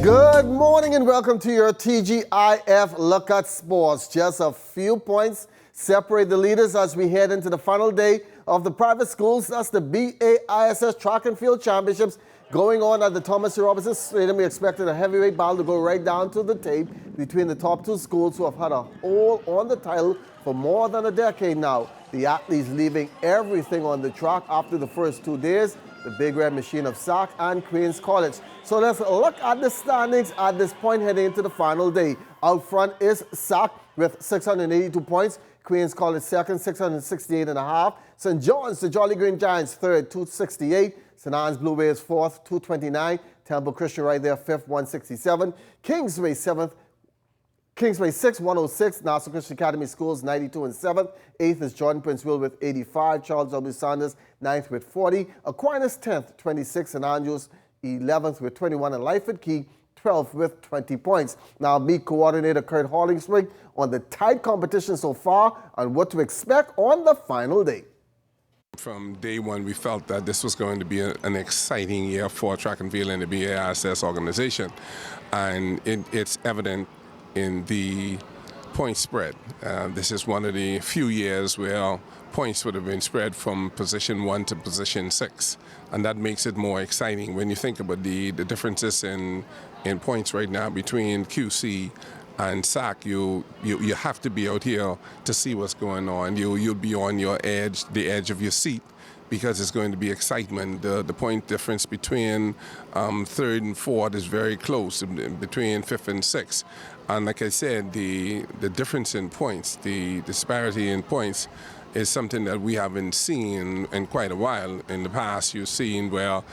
Good morning and welcome to your TGIF Look at Sports. Just a few points separate the leaders as we head into the final day of the private schools. That's the BAISS Track and Field Championships going on at the Thomas C. Robinson Stadium. We expected a heavyweight battle to go right down to the tape between the top two schools who have had a hold on the title for more than a decade now. The athletes leaving everything on the track after the first 2 days. The Big Red Machine of Sac and Queens College. So let's look at the standings at this point heading into the final day. Out front is Sac with 682 points. Queens College second, 668.5. St. John's, the Jolly Green Giants, third, 268. St. Anne's Blue Waves, fourth, 229. Temple Christian right there, fifth, 167. Kingsway, seventh. Kingsway 6, 106. Nassau Christian Academy Schools, 92 and 7th. 8th is Jordan Prince Will with 85. Charles W. Sanders, 9th with 40. Aquinas 10th, 26. And Andrews 11th with 21. And Lyford Key 12th with 20 points. Now meet coordinator Kurt Hollingswig on the tight competition so far and what to expect on the final day. From day one, we felt that this was going to be an exciting year for track and field and the BAISS organization. And it's evident in the point spread. This is one of the few years where points would have been spread from position 1 to position 6, and that makes it more exciting. When you think about the differences in points right now between QC and SAC, you have to be out here to see what's going on. You'll be on the edge of your seat, because it's going to be excitement. The point difference between third and fourth is very close, between fifth and sixth. And like I said, the difference in points, the disparity in points, is something that we haven't seen in quite a while. In the past, you've seen where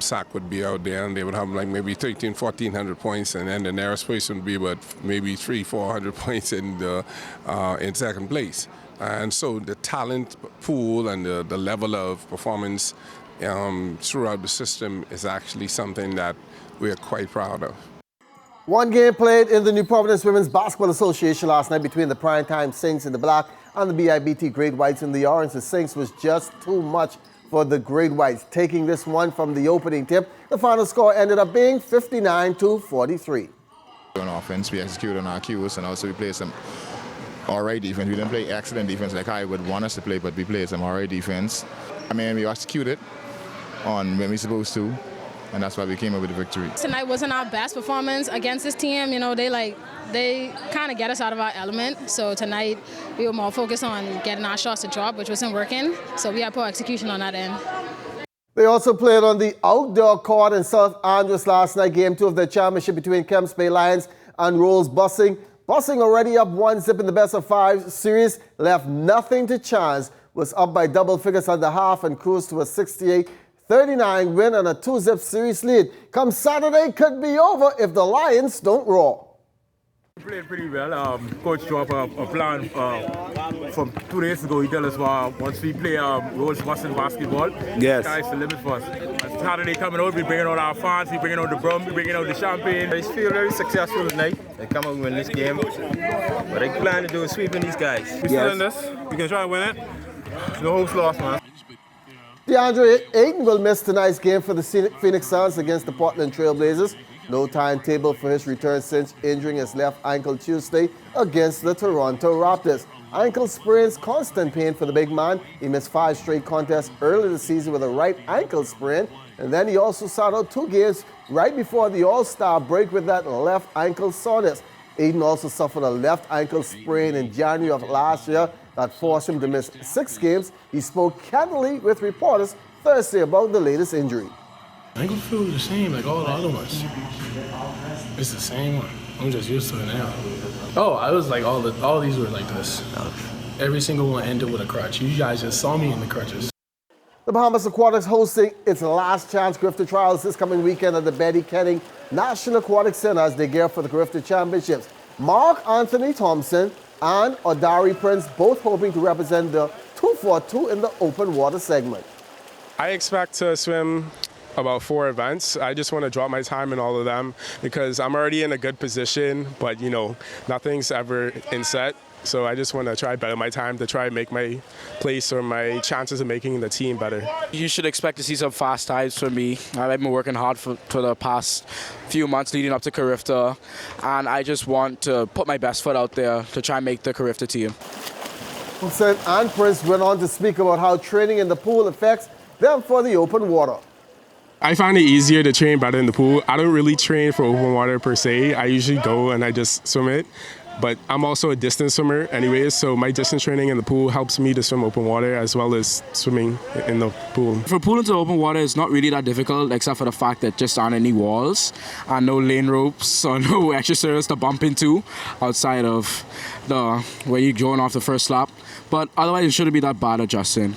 SAC would be out there and they would have like maybe 1,300, 1,400 points, and then the nearest person would be about maybe 300, 400 points in second place. And so the talent pool and the level of performance throughout the system is actually something that we are quite proud of. One game played in the New Providence Women's Basketball Association last night between the Primetime Saints in the black and the BIBT Great Whites in the orange. The Saints was just too much for the Great Whites. Taking this one from the opening tip, the final score ended up being 59-43. On offense, we executed on our cues, and also we played some all right defense. We didn't play excellent defense like I would want us to play, but we played some all right defense. I mean, we executed on when we supposed to, and that's why we came up with the victory. Tonight wasn't our best performance against this team. You know, they kind of get us out of our element. So tonight we were more focused on getting our shots to drop, which wasn't working. So we had poor execution on that end. They also played on the outdoor court in South Andrews last night, game 2 of the championship between Kemps Bay Lions and Rolls Bussing. Bussing, already up 1-0 in the best-of-5 series, left nothing to chance, was up by double figures at the half and cruised to a 68-39 win and a 2-0 series lead. Come Saturday, could be over if the Lions don't roar. We played pretty well. Coach drew up a plan from 2 days ago. He told us once we play Rolls Bussing basketball, the sky's the limit for us. Saturday coming out, we bringing out our fans, we bringing out the brum, we bringing out the champagne. I feel very successful tonight. They come out and win this game. What I plan to do is sweeping these guys. We still in this. We can try and win it. No hopes lost, man. DeAndre Ayton will miss tonight's game for the Phoenix Suns against the Portland Trail Blazers. No timetable for his return since injuring his left ankle Tuesday against the Toronto Raptors. Ankle sprains constant pain for the big man. He missed 5 straight contests early this season with a right ankle sprain, and then he also sat out 2 games right before the All-Star break with that left ankle soreness. Ayton also suffered a left ankle sprain in January of last year that forced him to miss 6 games. He spoke candidly with reporters Thursday about the latest injury. Ankle feels the same like all the other ones. It's the same one. I'm just used to it now. Oh, I was like all these were like this. Every single one ended with a crutch. You guys just saw me in the crutches. The Bahamas Aquatics hosting its last chance Grifter Trials this coming weekend at the Betty Kenning National Aquatic Center as they gear for the Grifter Championships. Mark Anthony Thompson and Odari Prince both hoping to represent the 242 in the open water segment. I expect to swim about 4 events. I just want to drop my time in all of them because I'm already in a good position, but you know, nothing's ever in set. So I just want to try better my time to try make my place or my chances of making the team better. You should expect to see some fast times for me. I've been working hard for the past few months leading up to Carifta, and I just want to put my best foot out there to try and make the Carifta team. Hussein and Prince went on to speak about how training in the pool affects them for the open water. I find it easier to train better in the pool. I don't really train for open water per se. I usually go and I just swim it. But I'm also a distance swimmer anyways, so my distance training in the pool helps me to swim open water as well as swimming in the pool. For pool into open water, it's not really that difficult except for the fact that just aren't any walls and no lane ropes or no extra surface to bump into outside of where you're going off the first lap. But otherwise, it shouldn't be that bad adjusting.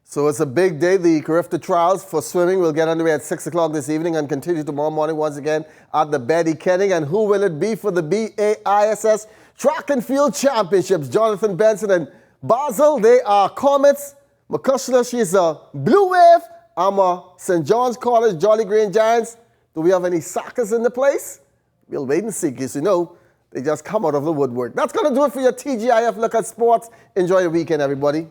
So it's a big day. The Carifta trials for swimming will get underway at 6 o'clock this evening and continue tomorrow morning once again at the Betty Kenning. And who will it be for the BAISS Track and Field Championships? Jonathan Benson and Basel, they are Comets. Makushla, she's a Blue Wave. I'm a St. John's College Jolly Green Giants. Do we have any Sockers in the place? We'll wait and see, because you know, they just come out of the woodwork. That's going to do it for your TGIF Look at Sports. Enjoy your weekend, everybody.